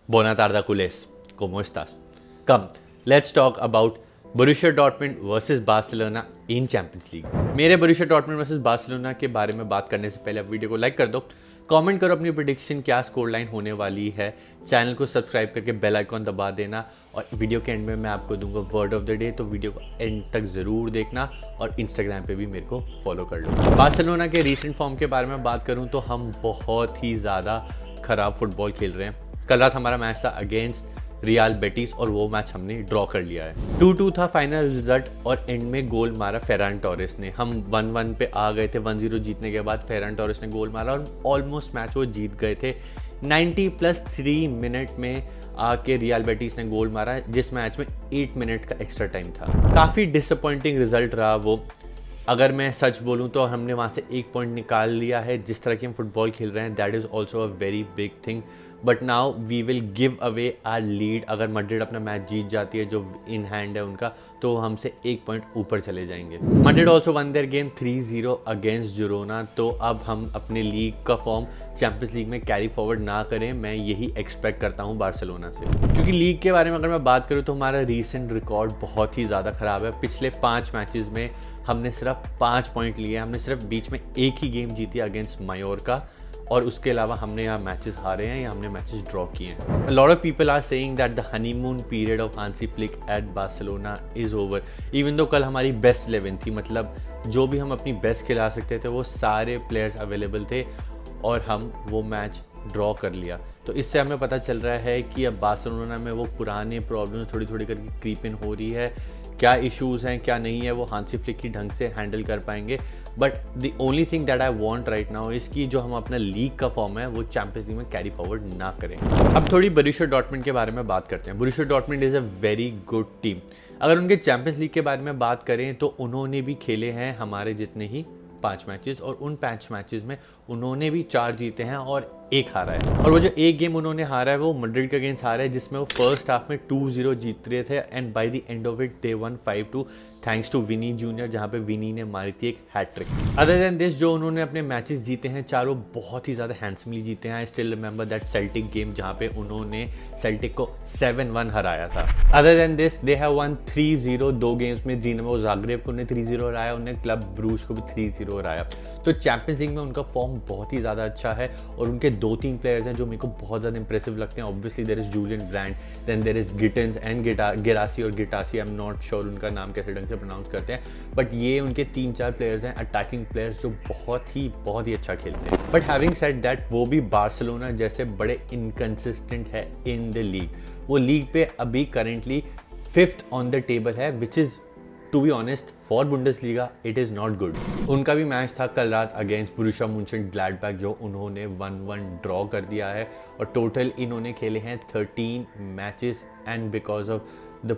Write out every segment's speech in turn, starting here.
Buona tarde, culés. ¿Cómo estás? Come, let's talk about Borussia Dortmund versus Barcelona in champions league. मेरे Borussia Dortmund versus Barcelona के बारे में बात करने से पहले आप वीडियो को लाइक कर दो, कमेंट करो अपनी प्रेडिक्शन क्या स्कोर लाइन होने वाली है, चैनल को सब्सक्राइब करके बेल आइकॉन दबा देना और वीडियो के एंड में मैं आपको दूंगा वर्ड ऑफ द डे, तो वीडियो को एंड तक ज़रूर देखना और इंस्टाग्राम पे भी मेरे को फॉलो कर लो। बार्सिलोना के रीसेंट फॉर्म के बारे में बात करूँ तो हम बहुत ही ज़्यादा ख़राब फुटबॉल खेल रहे हैं। कल रात हमारा मैच था अगेंस्ट रियल बेटिस और वो मैच हमने ड्रॉ कर लिया है। 2-2 था फाइनल रिजल्ट और एंड में गोल मारा फेरान टोरेस ने। हम 1-1 पे आ गए थे। 1-0 जीतने के बाद फेरान टोरेस ने गोल मारा और ऑलमोस्ट मैच वो जीत गए थे। 90+3 मिनट में आके रियल बेटिस ने गोल मारा, जिस मैच में 8 मिनट का एक्स्ट्रा टाइम था। काफ़ी डिसअपॉइंटिंग रिजल्ट रहा वो। अगर मैं सच बोलूं तो हमने वहाँ से 1 पॉइंट निकाल लिया है। जिस तरह की हम फुटबॉल खेल रहे हैं that is also a very big thing, but now we will give away our lead. अगर मैड्रिड अपना मैच जीत जाती है जो इन हैंड है उनका, तो हमसे 1 पॉइंट ऊपर चले जाएंगे। Madrid also one their game 3-0 against Girona. तो अब हम अपने लीग का फॉर्म चैंपियंस लीग में कैरी फॉरवर्ड ना करें, मैं यही एक्सपेक्ट करता हूँ बार्सिलोना से। क्योंकि लीग के बारे में अगर मैं बात करूँ तो हमारा रीसेंट रिकॉर्ड बहुत ही ज़्यादा ख़राब है। पिछले 5 मैचेस में हमने सिर्फ 5 पॉइंट लिए। हमने सिर्फ बीच में एक ही गेम जीती अगेंस्ट मायोर्का और उसके अलावा हमने यहाँ मैचेस हारे हैं या हमने मैचेस ड्रॉ किए हैं। Lot of people are saying that the honeymoon period of Hansi Flick at Barcelona is over. Even though कल हमारी बेस्ट 11 थी, मतलब जो भी हम अपनी बेस्ट खिला सकते थे वो सारे प्लेयर्स अवेलेबल थे और हम वो मैच ड्रॉ कर लिया। तो इससे हमें पता चल रहा है कि अब बार्सिलोना में वो पुराने प्रॉब्लम्स थोड़ी थोड़ी करके क्रीप इन हो रही है। क्या इश्यूज़ हैं क्या नहीं है वो हांसी फ्लिक ही ढंग से हैंडल कर पाएंगे। But the only thing that I want right now is कि जो हम अपना लीग का फॉर्म है वो चैंपियंस लीग में कैरी फॉरवर्ड ना करें। अब थोड़ी बोरुसिया डॉर्टमुंड के बारे में बात करते हैं। Borussia Dortmund is a very good team. अगर उनके चैंपियंस लीग के बारे में बात करें तो उन्होंने भी खेले हैं हमारे जितने ही 5 मैचेस और उन 5 मैचेस में उन्होंने भी 4 जीते हैं और 1 हारा है। और वो जो एक गेम उन्होंने हारा है वो मैड्रिड के अगेंस्ट हारा है, जिसमें वो फर्स्ट हाफ में 2-0 जीत रहे थे and by the end of it they won 5-2 thanks to Vini junior, जहां पे विनी ने मारी थी एक हैट्रिक। अदर देन दिस जो उन्होंने अपने मैचेस जीते हैं चारों बहुत ही ज़्यादा हैंडसमली जीते हैं। I still remember that Celtic game जहां पे उन्होंने सेल्टिक को 7-1 हराया था। Other than this they have one 3-0 2 games में। डिनामो ज़ाग्रेब को उन्हें 3-0 हराया, उन्हें क्लब ब्रूज को भी 3-0 हराया। तो चैंपियंस लीग में उनका फॉर्म बहुत ही ज़्यादा अच्छा है और उनके 2-3 प्लेयर्स हैं जो मेरे को बहुत ज़्यादा इंप्रेसिव लगते हैं। Obviously there is Julian Brandt, then there is Gittens and Guirassy और गिटासी, आई एम नॉट श्योर उनका नाम कैसे ढंग से प्रोनाउंस करते हैं, बट ये उनके 3-4 प्लेयर्स हैं अटैकिंग प्लेयर्स जो बहुत ही अच्छा खेलते हैं। बट हैविंग सेड दैट वो भी बार्सिलोना जैसे बड़े इनकंसिस्टेंट है इन द लीग। वो लीग पे अभी currently 5th on the table है, which is to be honest for Bundesliga it is not good. उनका भी मैच था कल रात अगेंस्ट बोरुसिया मॉन्चेनग्लाडबाख जो उन्होंने 1-1 ड्रॉ कर दिया है और टोटल इन्होंने खेले हैं 13 matches and because of the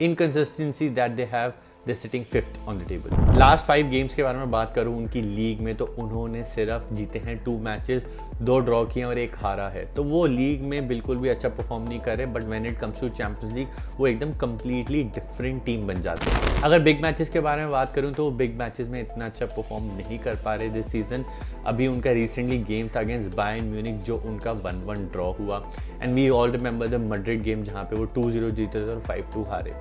inconsistency that they have they sitting 5th on the table. Last 5 games के बारे में बात करूं उनकी लीग में तो उन्होंने सिर्फ जीते हैं 2 मैचेस, 2 ड्रॉ किए और 1 हारा है। तो वो लीग में बिल्कुल भी अच्छा परफॉर्म नहीं कर रहे, but when it comes to Champions League वो एकदम कंप्लीटली डिफरेंट टीम बन जाते हैं। अगर बिग मैचेस के बारे में बात करूं तो बिग मैचेस में इतना अच्छा परफॉर्म नहीं कर पा रहे दिस सीजन। अभी उनका रिसेंटली गेम था अगेंस्ट बायर्न म्यूनिख जो उनका 1-1 ड्रॉ हुआ and we all remember the Madrid game जहाँ पे वो 2-0 जीते थे और 5-2 हारे।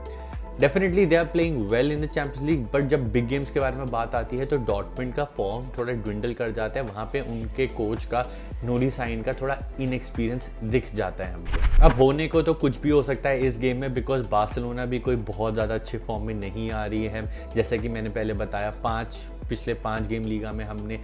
Definitely they are playing well in the Champions League, but जब बिग गेम्स के बारे में बात आती है तो डॉर्टमुंड का फॉर्म थोड़ा ड्विंडल कर जाता है। वहाँ पे उनके कोच का नूरी साइन का थोड़ा इनएक्सपीरियंस दिख जाता है हमको। अब होने को तो कुछ भी हो सकता है इस गेम में, बिकॉज बार्सिलोना भी कोई बहुत ज़्यादा अच्छे फॉर्म में नहीं आ रही है। जैसे कि मैंने पहले बताया पिछले 5 गेम लीगा में हमने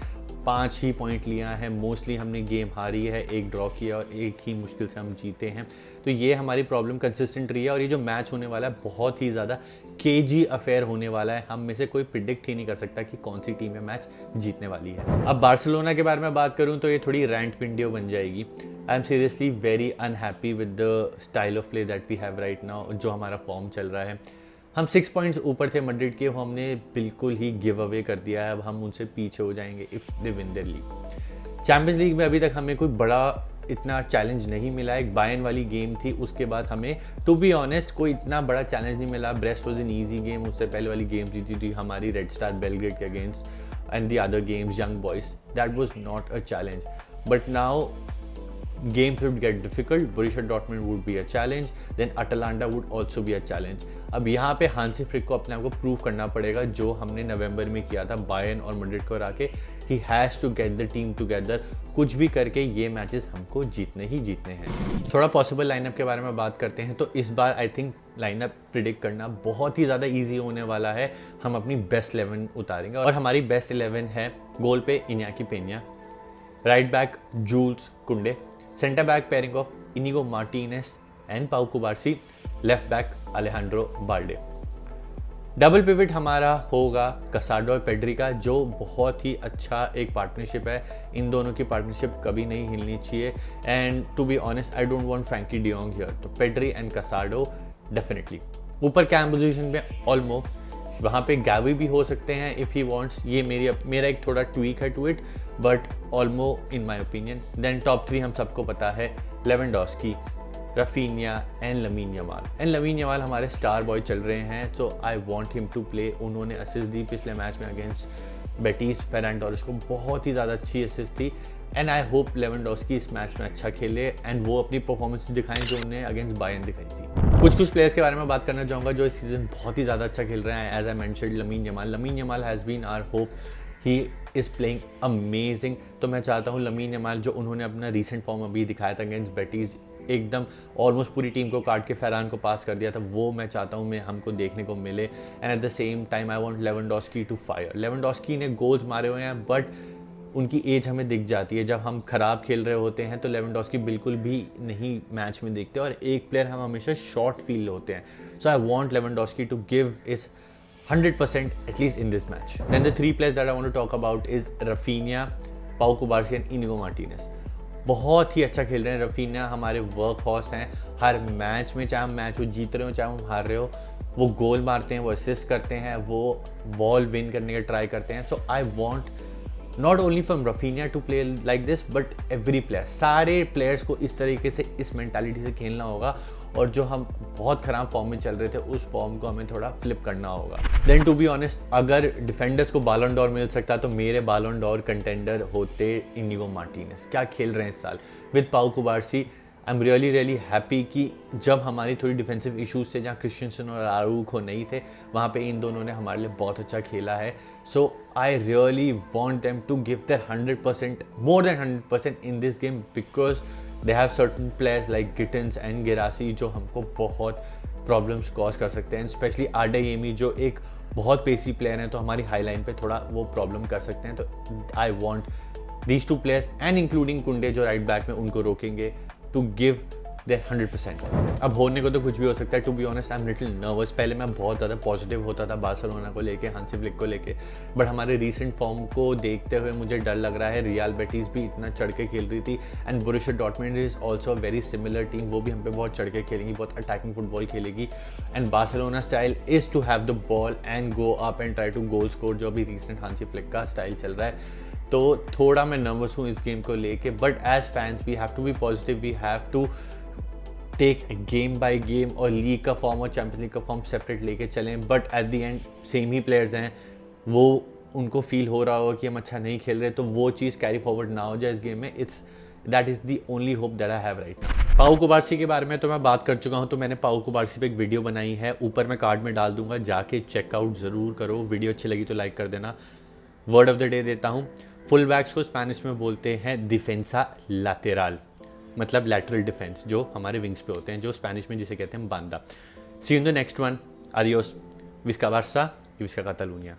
5 ही पॉइंट लिया है। मोस्टली हमने गेम हारी है, 1 ड्रॉ किया और 1 ही मुश्किल से हम जीते हैं। तो ये हमारी प्रॉब्लम कंसिस्टेंट रही है और ये जो मैच होने वाला है बहुत ही ज़्यादा केजी अफेयर होने वाला है। हम में से कोई प्रिडिक्ट ही नहीं कर सकता कि कौन सी टीम में मैच जीतने वाली है। अब बार्सिलोना के बारे में बात करूं तो ये थोड़ी रैंट वीडियो बन जाएगी। I am seriously very unhappy with the style of play that we have right now. जो हमारा फॉर्म चल रहा है, हम 6 पॉइंट्स ऊपर थे मैड्रिड के, वो हमने बिल्कुल ही गिव अवे कर दिया है। अब हम उनसे पीछे हो जाएंगे if they win their league. Champions League में अभी तक हमें कोई बड़ा इतना चैलेंज नहीं मिला। एक बायर्न वाली गेम थी, उसके बाद हमें टू बी ऑनेस्ट कोई इतना बड़ा चैलेंज नहीं मिला। Breast was an easy game, उससे पहले वाली गेम जीती थी हमारी रेड स्टार बेलग्रेड के against and the other games young boys, that was not a challenge. But now games would get difficult, Borussia Dortmund would be a challenge, then Atalanta would also be a challenge. अब यहाँ पे Hansi Flick को अपने आप को prove करना पड़ेगा जो हमने नवंबर में किया था बायर्न और मैड्रिड को हरा के. He has to get the team together. कुछ भी करके ये मैचेस हमको जीतने ही जीतने हैं. थोड़ा पॉसिबल लाइनअप के बारे में बात करते हैं तो इस बार आई थिंक लाइनअप प्रिडिक्ट करना बहुत ही ज़्यादा ईजी होने वाला है. हम अपनी बेस्ट 11 उतारेंगे और हमारी बेस्ट 11 है गोल पे Inaki Pena, right back Jules Kounde, centre back pairing of Inigo Martinez and Pau Cubarsi, left back Alejandro Balde. Double pivot हमारा होगा कसाडो और पेड्री का, जो बहुत ही अच्छा एक पार्टनरशिप है. इन दोनों की पार्टनरशिप कभी नहीं हिलनी चाहिए. And to be honest I don't want Frenkie de Jong here. तो पेड्री एंड कसाडो डेफिनेटली. ऊपर कैम पोजीशन पे ऑल्मो, वहाँ पे गैवी भी हो सकते हैं इफ़ ही वांट्स. ये मेरा एक थोड़ा ट्वीक है to it, but Olmo in my opinion. Then top 3 हम सबको पता है Lewandowski, Raphinha and Lamine Yamal. And Lamine Yamal हमारे स्टार बॉय चल रहे हैं, so I want him to play. उन्होंने असिस्ट दी पिछले मैच में अगेंस्ट बेटिस. फेरन टोरेस को बहुत ही ज़्यादा अच्छी असिस्ट थी. एंड आई होप लेवेंडोस्की इस मैच में अच्छा खेले एंड वो अपनी परफॉर्मेंस दिखाएं जो उन्हें अगेंस्ट बायर्न दिखाई थी. कुछ प्लेयर्स के बारे में बात करना चाहूँगा जो इस सीज़न बहुत ही ज़्यादा अच्छा खेल रहे हैं. As I mentioned Lamine Yamal has been our hope. He is playing amazing. तो मैं चाहता हूँ लमीन यमाल जो उन्होंने अपना रीसेंट फॉर्म अभी दिखाया था अगेंस्ट बेटिस, एकदम ऑलमोस्ट पूरी टीम को काट के फेरान को पास कर दिया था, वो मैं चाहता हूँ हमको देखने को मिले. And at the same time I want Lewandowski to fire. Lewandowski ने गोल्स मारे हुए हैं बट उनकी एज हमें दिख जाती है. जब हम ख़राब खेल रहे होते हैं तो लेवेंडोस्की बिल्कुल भी नहीं मैच में दिखते और एक प्लेयर हम हमेशा शॉर्ट फील होते हैं. So I want Lewandowski to give his 100% at least in this match. Then the 3 players that I want to talk about is Rafinha, Pau Cubarsí and Inigo Martinez. बहुत ही अच्छा खेल रहे हैं. Raphinha हमारे work horse हैं. हर match में चाहे हम मैच वो जीत रहे हो चाहे हम हार रहे हो, वो गोल मारते हैं, वो असिस्ट करते हैं, वो बॉल विन करने का ट्राई करते हैं. So I want not only from Raphinha to play like this but every player. सारे प्लेयर्स को इस तरीके से इस मेंटालिटी से खेलना होगा और जो हम बहुत ख़राब फॉर्म में चल रहे थे उस फॉर्म को हमें थोड़ा फ्लिप करना होगा. देन टू बी ऑनेस्ट अगर डिफेंडर्स को बालन डॉर मिल सकता तो मेरे बालन डॉर कंटेंडर होते इनिगो मार्टिनेज. क्या खेल रहे हैं इस साल विद पाउ कुबार्सी. आई एम रियली हैप्पी कि जब हमारी थोड़ी डिफेंसिव इश्यूज थे जहाँ क्रिश्चियनसन और आरूखो नहीं थे वहाँ पे इन दोनों ने हमारे लिए बहुत अच्छा खेला है. So I really want them to give their 100%, more than 100% in this game because they have certain players like Gittens and Guirassy जो हमको बहुत प्रॉब्लम्स कॉज कर सकते हैं. स्पेशली आडेयेमी जो एक बहुत पेसी प्लेयर हैं तो हमारी हाई लाइन पे थोड़ा वो प्रॉब्लम कर सकते हैं. तो I want these 2 players and including कुंडे जो राइट बैक में उनको रोकेंगे टू गिव देयर 100%. अब होने को तो कुछ भी हो सकता है. To be honest I am little nervous. पहले मैं बहुत ज़्यादा पॉजिटिव होता था बार्सिलोना को लेके, हांसी फ्लिक को लेके, बट हमारे रीसेंट फॉर्म को देखते हुए मुझे डर लग रहा है. रियल बेटिस भी इतना चढ़ के खेल रही थी and Borussia Dortmund is also a very similar team. वो भी हम पे बहुत चढ़ के खेलेंगी, बहुत अटैकिंग फुटबॉल खेलेगी. And Barcelona style is to have the ball and go up and try to goal score, जो अभी रीसेंट हांसी फ्लिक का स्टाइल चल रहा है. तो थोड़ा मैं नर्वस हूँ इस गेम को लेके, but as fans we have to be positive. We have to take game by game और लीग का फॉर्म और चैंपियंस लीग का फॉर्म सेपरेट लेके चलें. But at the end same ही प्लेयर्स हैं, वो उनको फील हो रहा होगा कि हम अच्छा नहीं खेल रहे तो वो चीज़ कैरी फॉरवर्ड ना हो जाए इस गेम में. That is the only hope that I have right now. पाउ कुबार्सी के बारे में तो मैं बात कर चुका हूँ. तो मैंने पाउ कुबार्सी पे एक वीडियो बनाई है, ऊपर मैं कार्ड में डाल दूंगा, जाके चेकआउट ज़रूर करो. वीडियो अच्छी लगी तो लाइक कर देना. वर्ड ऑफ द डे देता हूँ. फुल बैक्स को स्पेनिश में बोलते हैं डिफेंसा लातेराल, मतलब लैटरल डिफेंस जो हमारे विंग्स पे होते हैं, जो स्पेनिश में जिसे कहते हैं बांदा. See you in the next one. आडियोस. विस्का बार्सा, विस्का कातालुनिया.